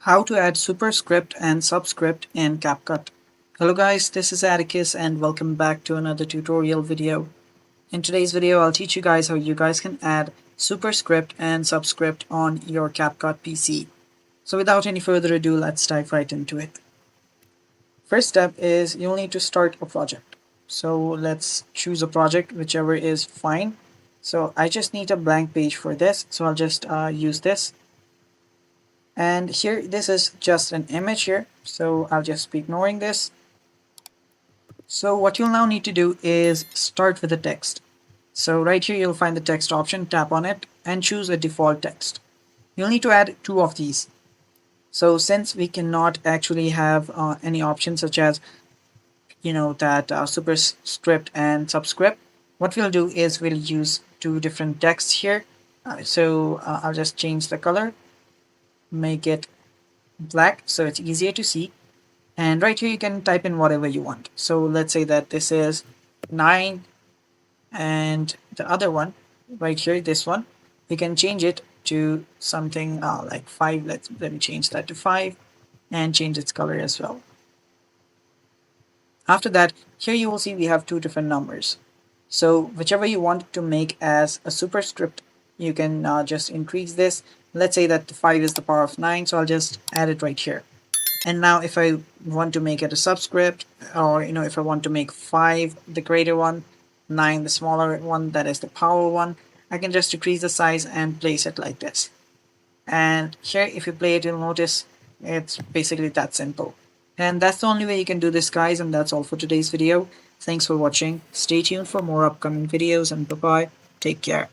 How to add superscript and subscript in CapCut. Hello guys, this is Atticus and welcome back to another tutorial video. In today's video, I'll teach you guys how you guys can add superscript and subscript on your CapCut PC. So without any further ado, let's dive right into it. First step is you'll need to start a project. So let's choose a project, whichever is fine. So I just need a blank page for this, so I'll just use this. And here, this is just an image here, so I'll just be ignoring this. So what you'll now need to do is start with the text. So right here you'll find the text option, tap on it and choose a default text. You'll need to add two of these. So since we cannot actually have any options such as that superscript and subscript, what we'll do is we'll use two different texts here. I'll just change the color, make it black so it's easier to see, and right here you can type in whatever you want. So let's say that this is 9, and the other one right here, this one, we can change it to something like 5. Let me change that to 5 and change its color as well. After that, here you will see we have two different numbers. So whichever you want to make as a superscript, you can just increase this. Let's say that the 5 is the power of 9, so I'll just add it right here. And now if I want to make it a subscript, or if I want to make 5 the greater one, 9 the smaller one, that is the power one, I can just decrease the size and place it like this. And here if you play it, you'll notice it's basically that simple. And that's the only way you can do this, guys, and that's all for today's video. Thanks for watching. Stay tuned for more upcoming videos, and bye bye. Take care.